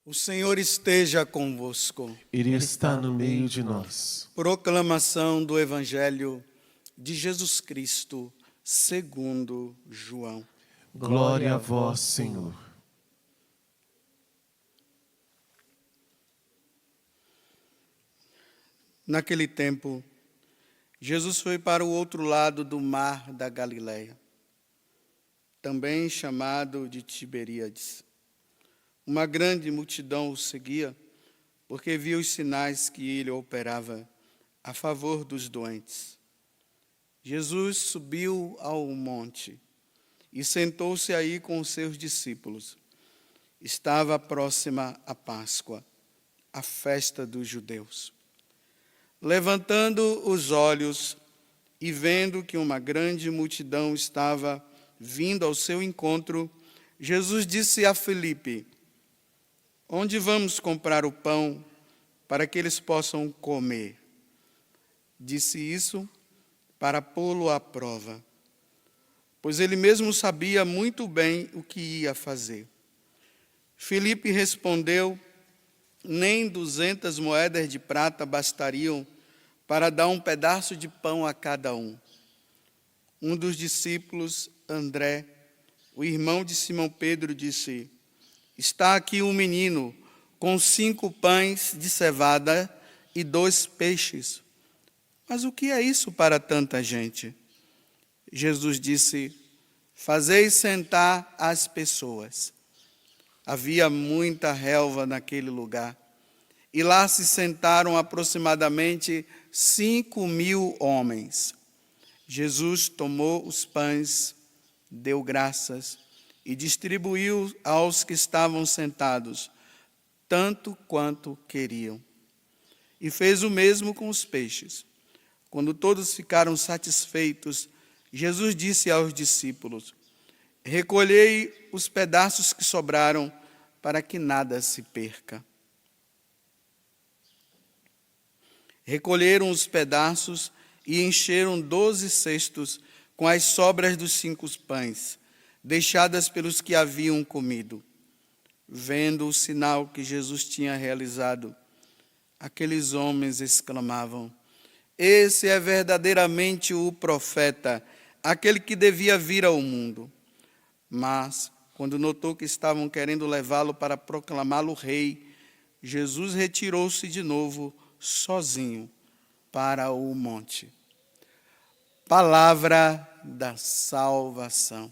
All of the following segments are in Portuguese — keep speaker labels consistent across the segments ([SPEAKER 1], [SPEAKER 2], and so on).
[SPEAKER 1] O Senhor esteja convosco.
[SPEAKER 2] Ele está no meio de nós.
[SPEAKER 1] Proclamação do Evangelho de Jesus Cristo, segundo João.
[SPEAKER 2] Glória a vós, Senhor.
[SPEAKER 1] Naquele tempo, Jesus foi para o outro lado do mar da Galileia, também chamado de Tiberíades. Uma grande multidão o seguia, porque via os sinais que ele operava a favor dos doentes. Jesus subiu ao monte e sentou-se aí com os seus discípulos. Estava próxima a Páscoa, a festa dos judeus. Levantando os olhos e vendo que uma grande multidão estava vindo ao seu encontro, Jesus disse a Filipe: onde vamos comprar o pão para que eles possam comer? Disse isso para pô-lo à prova, pois ele mesmo sabia muito bem o que ia fazer. Filipe respondeu: nem 200 moedas de prata bastariam para dar um pedaço de pão a cada um. Um dos discípulos, André, o irmão de Simão Pedro, disse: está aqui um menino com 5 pães de cevada e 2 peixes. Mas o que é isso para tanta gente? Jesus disse: fazei sentar as pessoas. Havia muita relva naquele lugar, e lá se sentaram aproximadamente 5.000 homens. Jesus tomou os pães, deu graças e distribuiu aos que estavam sentados, tanto quanto queriam. E fez o mesmo com os peixes. Quando todos ficaram satisfeitos, Jesus disse aos discípulos: recolhei os pedaços que sobraram, para que nada se perca. Recolheram os pedaços e encheram 12 cestos com as sobras dos 5 pães, deixadas pelos que haviam comido. Vendo o sinal que Jesus tinha realizado, aqueles homens exclamavam: esse é verdadeiramente o profeta, aquele que devia vir ao mundo. Mas, quando notou que estavam querendo levá-lo para proclamá-lo rei, Jesus retirou-se de novo, sozinho, para o monte. Palavra da salvação.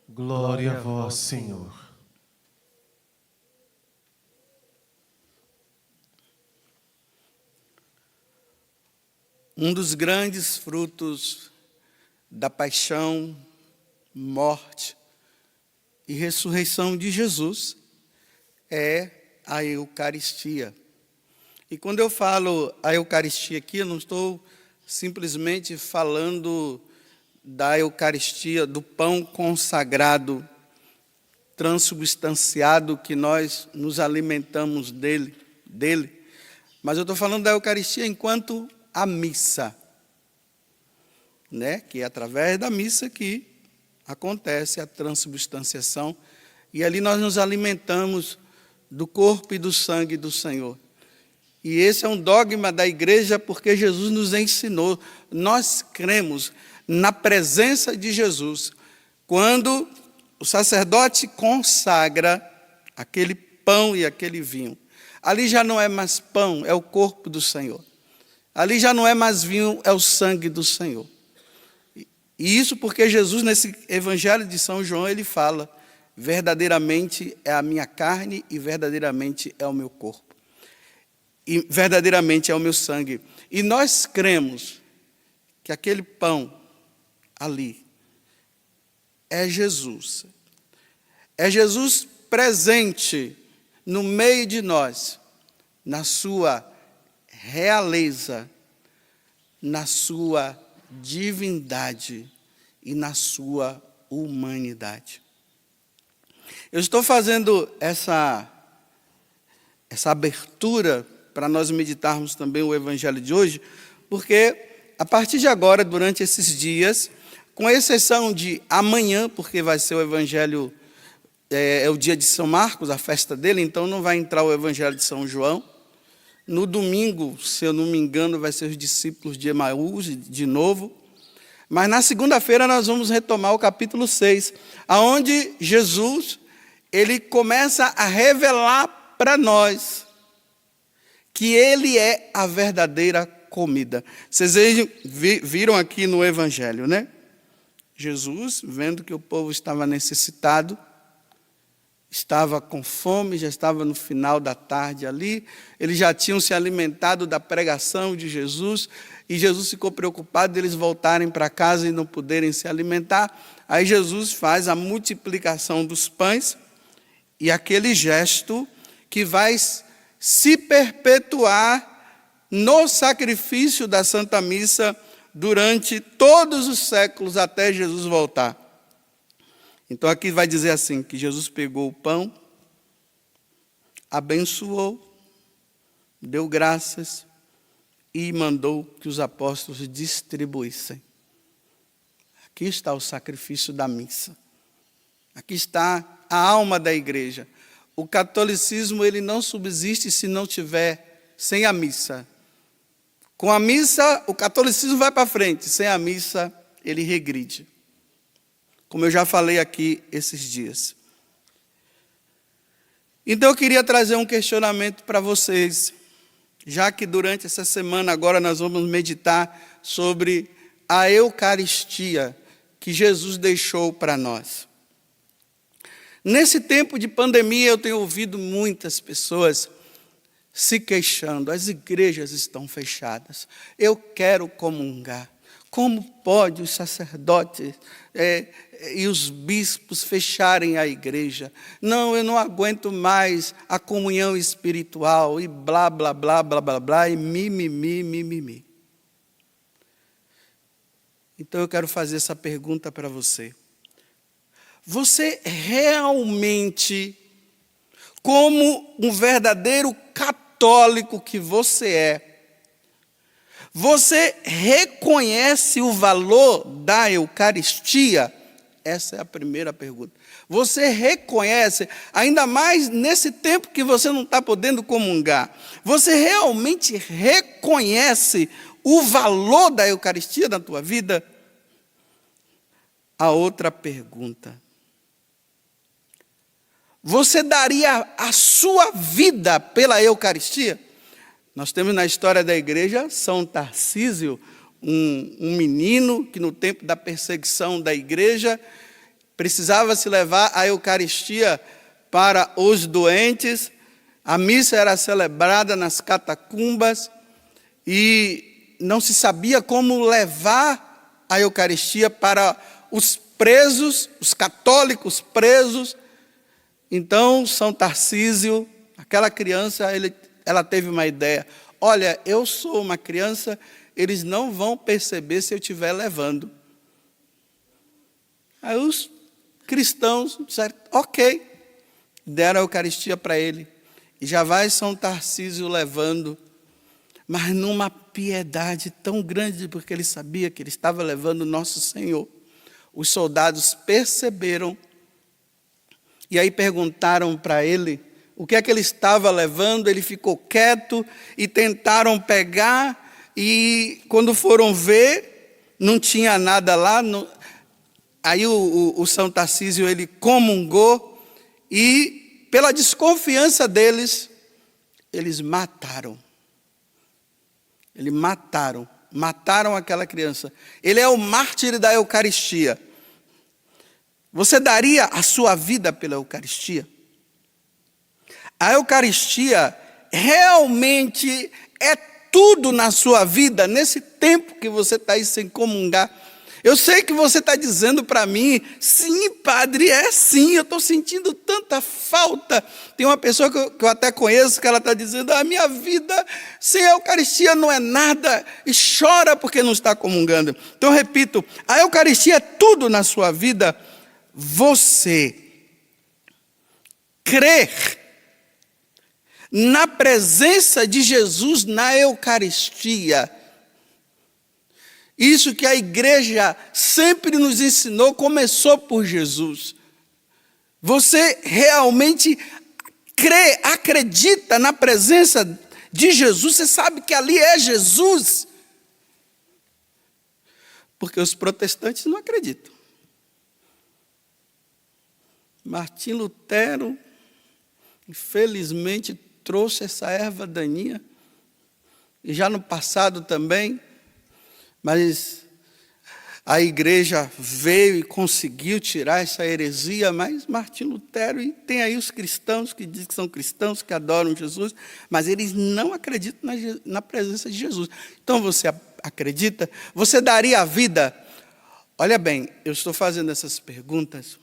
[SPEAKER 2] Glória a vós, Senhor.
[SPEAKER 1] Um dos grandes frutos da paixão, morte e ressurreição de Jesus é a Eucaristia. E quando eu falo a Eucaristia aqui, eu não estou simplesmente falando da Eucaristia, do pão consagrado, transubstanciado, que nós nos alimentamos dele, mas eu estou falando da Eucaristia enquanto a missa, né? Que é através da missa que acontece a transubstanciação, e ali nós nos alimentamos do corpo e do sangue do Senhor. E esse é um dogma da igreja, porque Jesus nos ensinou. Nós cremos na presença de Jesus. Quando o sacerdote consagra aquele pão e aquele vinho, ali já não é mais pão, é o corpo do Senhor. Ali já não é mais vinho, é o sangue do Senhor. E isso porque Jesus, nesse Evangelho de São João, ele fala: verdadeiramente é a minha carne e verdadeiramente é o meu corpo. E verdadeiramente é o meu sangue. E nós cremos que aquele pão ali é Jesus. É Jesus presente no meio de nós, na sua realeza, na sua divindade e na sua humanidade. Eu estou fazendo essa abertura para nós meditarmos também o Evangelho de hoje, porque a partir de agora, durante esses dias, com exceção de amanhã, porque vai ser o Evangelho é o dia de São Marcos, a festa dele, então não vai entrar o Evangelho de São João. No domingo, se eu não me engano, vai ser os discípulos de Emaús, de novo. Mas na segunda-feira nós vamos retomar o capítulo 6, aonde Jesus, ele começa a revelar para nós que ele é a verdadeira comida. Vocês viram aqui no Evangelho, né? Jesus, vendo que o povo estava necessitado, estava com fome, já estava no final da tarde ali, eles já tinham se alimentado da pregação de Jesus, e Jesus ficou preocupado deles voltarem para casa e não poderem se alimentar. Aí Jesus faz a multiplicação dos pães, e aquele gesto que vai se perpetuar no sacrifício da Santa Missa durante todos os séculos até Jesus voltar. Então aqui vai dizer assim, que Jesus pegou o pão, abençoou, deu graças e mandou que os apóstolos distribuíssem. Aqui está o sacrifício da missa. Aqui está a alma da igreja. O catolicismo, ele não subsiste se não tiver sem a missa. Com a missa, o catolicismo vai para frente. Sem a missa, ele regride. Como eu já falei aqui esses dias. Então eu queria trazer um questionamento para vocês, já que durante essa semana agora nós vamos meditar sobre a Eucaristia que Jesus deixou para nós. Nesse tempo de pandemia eu tenho ouvido muitas pessoas se queixando, as igrejas estão fechadas, eu quero comungar. Como pode os sacerdotes e os bispos fecharem a igreja? Não, eu não aguento mais a comunhão espiritual, e blá, blá, blá, blá, blá, blá, e mimimi. Então eu quero fazer essa pergunta para você. Você realmente, como um verdadeiro católico que você reconhece o valor da Eucaristia? Essa é a primeira pergunta. Você reconhece, ainda mais nesse tempo que você não está podendo comungar, você realmente reconhece o valor da Eucaristia na tua vida? A outra pergunta. Você daria a sua vida pela Eucaristia? Nós temos na história da igreja São Tarcísio, um menino que no tempo da perseguição da igreja precisava se levar a Eucaristia para os doentes. A missa era celebrada nas catacumbas e não se sabia como levar a Eucaristia para os presos, os católicos presos. Então São Tarcísio, aquela criança, ela teve uma ideia. Olha, eu sou uma criança, eles não vão perceber se eu estiver levando. Aí os cristãos disseram, ok, deram a Eucaristia para ele. E já vai São Tarcísio levando, mas numa piedade tão grande, porque ele sabia que ele estava levando Nosso Senhor. Os soldados perceberam, e aí perguntaram para ele o que é que ele estava levando. Ele ficou quieto e tentaram pegar, e quando foram ver, não tinha nada lá. Aí o São Tarcísio, ele comungou, e pela desconfiança deles, eles mataram. Mataram aquela criança. Ele é o mártir da Eucaristia. Você daria a sua vida pela Eucaristia? A Eucaristia realmente é tudo na sua vida, nesse tempo que você está aí sem comungar. Eu sei que você está dizendo para mim, sim, padre, é sim, eu estou sentindo tanta falta. Tem uma pessoa que eu até conheço, que ela está dizendo, a minha vida sem a Eucaristia não é nada, e chora porque não está comungando. Então, repito, a Eucaristia é tudo na sua vida. Você crer na presença de Jesus na Eucaristia, isso que a igreja sempre nos ensinou, começou por Jesus. Você realmente crê, acredita na presença de Jesus? Você sabe que ali é Jesus? Porque os protestantes não acreditam. Martim Lutero, infelizmente, trouxe essa erva daninha, e já no passado também, mas a igreja veio e conseguiu tirar essa heresia, mas Martim Lutero, e tem aí os cristãos que dizem que são cristãos, que adoram Jesus, mas eles não acreditam na presença de Jesus. Então você acredita? Você daria a vida? Olha bem, eu estou fazendo essas perguntas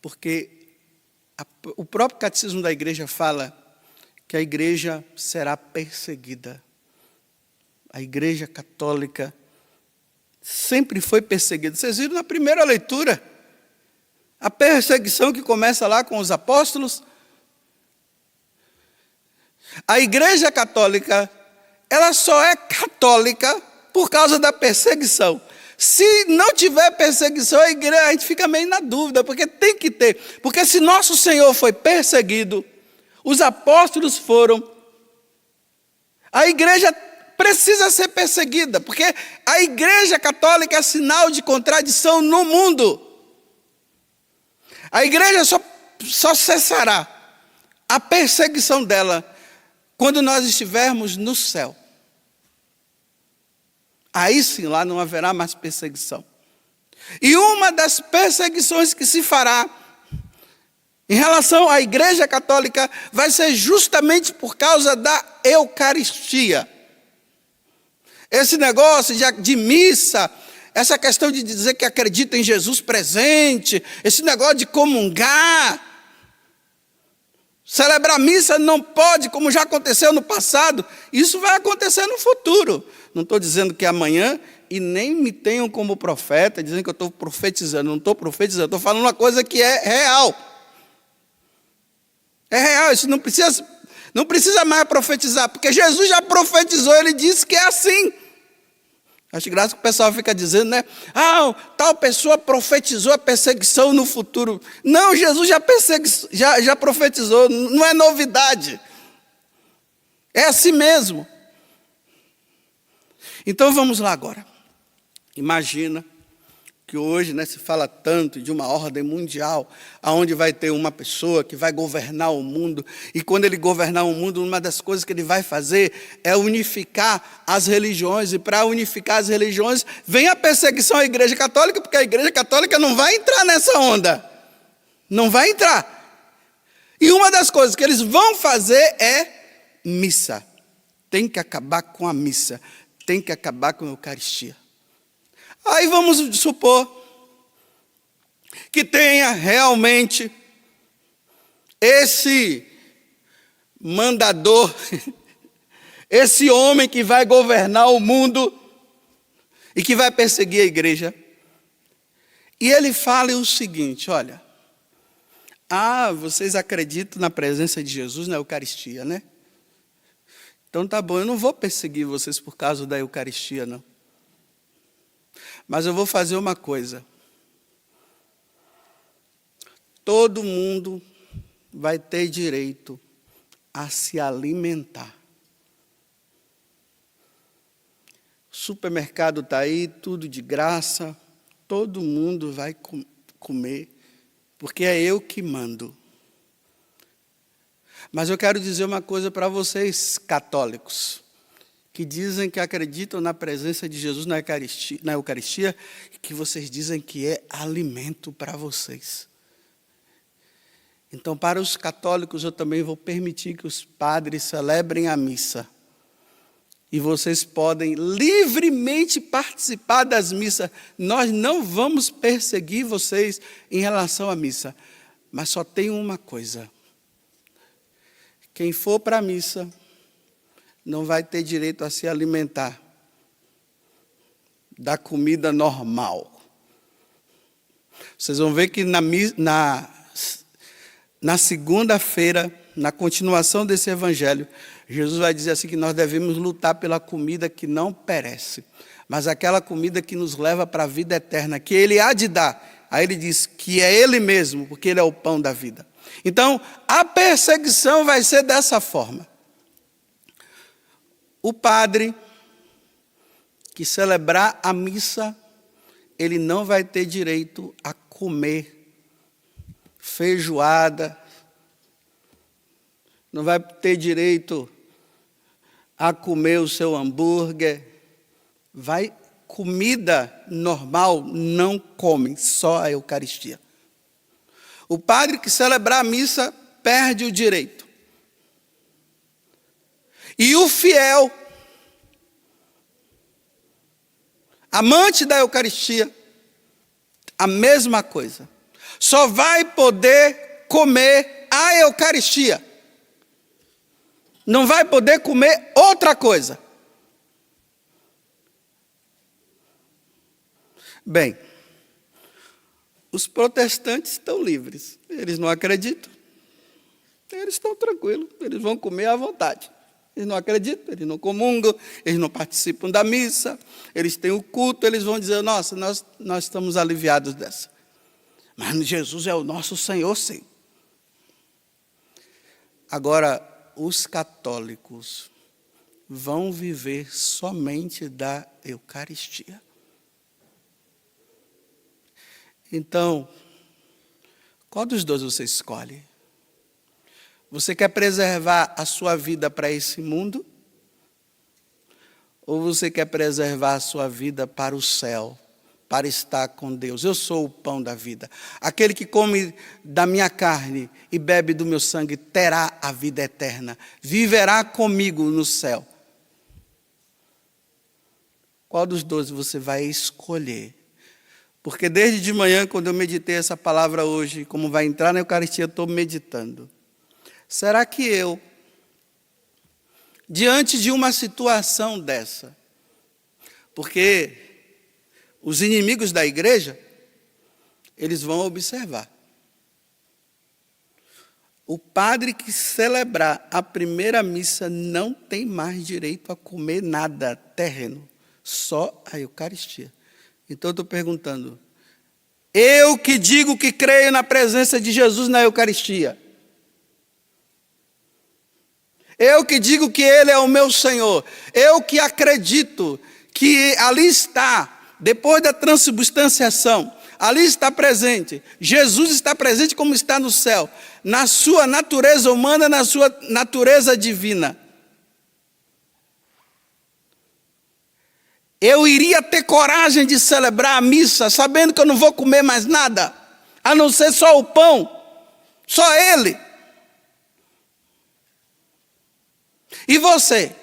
[SPEAKER 1] porque o próprio catecismo da igreja fala que a igreja será perseguida. A igreja católica sempre foi perseguida. Vocês viram na primeira leitura a perseguição que começa lá com os apóstolos? A igreja católica, ela só é católica por causa da perseguição. Se não tiver perseguição, a igreja, a gente fica meio na dúvida, porque tem que ter. Porque se nosso Senhor foi perseguido, os apóstolos foram, a igreja precisa ser perseguida, porque a igreja católica é sinal de contradição no mundo. A igreja só cessará a perseguição dela quando nós estivermos no céu. Aí sim, lá não haverá mais perseguição. E uma das perseguições que se fará em relação à igreja católica vai ser justamente por causa da Eucaristia. Esse negócio de missa, essa questão de dizer que acredita em Jesus presente, esse negócio de comungar, celebrar missa não pode, como já aconteceu no passado, isso vai acontecer no futuro. Não estou dizendo que é amanhã, e nem me tenham como profeta, dizendo que eu estou profetizando. Não estou profetizando, estou falando uma coisa que é real. É real, isso não precisa mais profetizar, porque Jesus já profetizou, ele disse que é assim. Acho graça que o pessoal fica dizendo, né? Ah, tal pessoa profetizou a perseguição no futuro. Não, Jesus já profetizou, não é novidade. É assim mesmo. Então vamos lá agora. Imagina que hoje, né, se fala tanto de uma ordem mundial, onde vai ter uma pessoa que vai governar o mundo, e quando ele governar o mundo, uma das coisas que ele vai fazer é unificar as religiões, e para unificar as religiões, vem a perseguição à igreja católica, porque a igreja católica não vai entrar nessa onda, não vai entrar. E uma das coisas que eles vão fazer é missa. Tem que acabar com a missa, tem que acabar com a Eucaristia. Aí vamos supor que tenha realmente esse mandador, esse homem que vai governar o mundo e que vai perseguir a igreja. E ele fala o seguinte, olha, vocês acreditam na presença de Jesus na Eucaristia, né? Então tá bom, eu não vou perseguir vocês por causa da Eucaristia, não. Mas eu vou fazer uma coisa. Todo mundo vai ter direito a se alimentar. O supermercado está aí, tudo de graça. Todo mundo vai comer, porque é eu que mando. Mas eu quero dizer uma coisa para vocês, católicos, que dizem que acreditam na presença de Jesus na Eucaristia, e que vocês dizem que é alimento para vocês. Então, para os católicos, eu também vou permitir que os padres celebrem a missa. E vocês podem livremente participar das missas. Nós não vamos perseguir vocês em relação à missa. Mas só tem uma coisa. Quem for para a missa não vai ter direito a se alimentar da comida normal. Vocês vão ver que na segunda-feira, na continuação desse evangelho, Jesus vai dizer assim que nós devemos lutar pela comida que não perece, mas aquela comida que nos leva para a vida eterna, que Ele há de dar Aí ele diz que é ele mesmo, porque ele é o pão da vida. Então, a perseguição vai ser dessa forma. O padre que celebrar a missa, ele não vai ter direito a comer feijoada, não vai ter direito a comer o seu hambúrguer, comida normal não come, só a Eucaristia. O padre que celebrar a missa perde o direito. E o fiel, amante da Eucaristia, a mesma coisa. Só vai poder comer a Eucaristia. Não vai poder comer outra coisa. Bem, os protestantes estão livres. Eles não acreditam. Eles estão tranquilos. Eles vão comer à vontade. Eles não acreditam, eles não comungam, eles não participam da missa, eles têm o culto, eles vão dizer, nossa, nós estamos aliviados dessa. Mas Jesus é o nosso Senhor, sim. Agora, os católicos vão viver somente da Eucaristia. Então, qual dos dois você escolhe? Você quer preservar a sua vida para esse mundo? Ou você quer preservar a sua vida para o céu, para estar com Deus? Eu sou o pão da vida. Aquele que come da minha carne e bebe do meu sangue terá a vida eterna. Viverá comigo no céu. Qual dos dois você vai escolher? Porque desde de manhã, quando eu meditei essa palavra hoje, como vai entrar na Eucaristia, eu estou meditando. Será que eu, diante de uma situação dessa, porque os inimigos da igreja, eles vão observar. O padre que celebrar a primeira missa não tem mais direito a comer nada terreno, só a Eucaristia. Então eu estou perguntando, eu que digo que creio na presença de Jesus na Eucaristia, eu que digo que Ele é o meu Senhor, eu que acredito que ali está, depois da transubstanciação, ali está presente, Jesus está presente como está no céu, na sua natureza humana, na sua natureza divina. Eu iria ter coragem de celebrar a missa, sabendo que eu não vou comer mais nada, a não ser só o pão, só Ele. E você?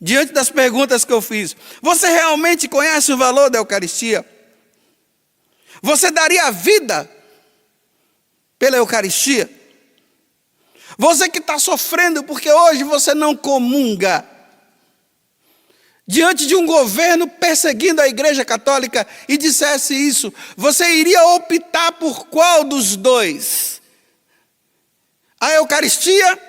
[SPEAKER 1] Diante das perguntas que eu fiz, você realmente conhece o valor da Eucaristia? Você daria a vida pela Eucaristia? Você que está sofrendo porque hoje você não comunga, diante de um governo perseguindo a Igreja Católica e dissesse isso, você iria optar por qual dos dois? A Eucaristia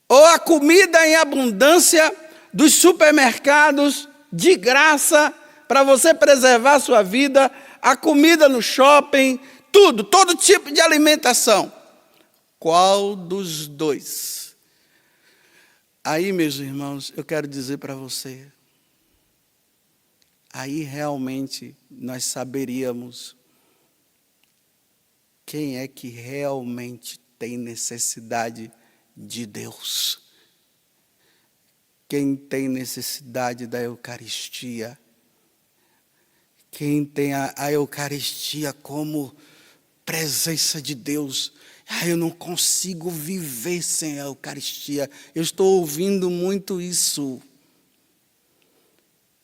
[SPEAKER 1] ou a comida em abundância dos supermercados de graça para você preservar a sua vida, a comida no shopping, tudo, todo tipo de alimentação? Qual dos dois? Aí, meus irmãos, eu quero dizer para você, aí realmente nós saberíamos quem é que realmente tem necessidade de Deus. Quem tem necessidade da Eucaristia, quem tem a Eucaristia como presença de Deus. Eu não consigo viver sem a Eucaristia. Eu estou ouvindo muito isso.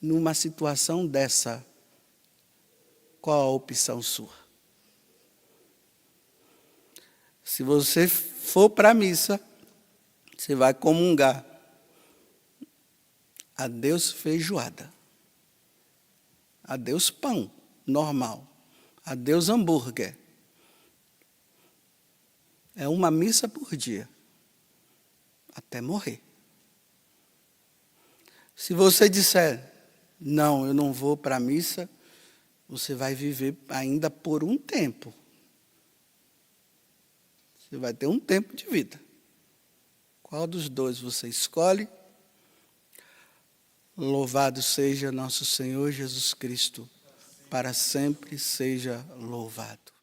[SPEAKER 1] Numa situação dessa, qual a opção sua? Se você for para a missa, você vai comungar. Adeus feijoada. Adeus pão normal. Adeus hambúrguer. É uma missa por dia, até morrer. Se você disser, não, eu não vou para a missa, você vai viver ainda por um tempo. Você vai ter um tempo de vida. Qual dos dois você escolhe? Louvado seja nosso Senhor Jesus Cristo, para sempre seja louvado.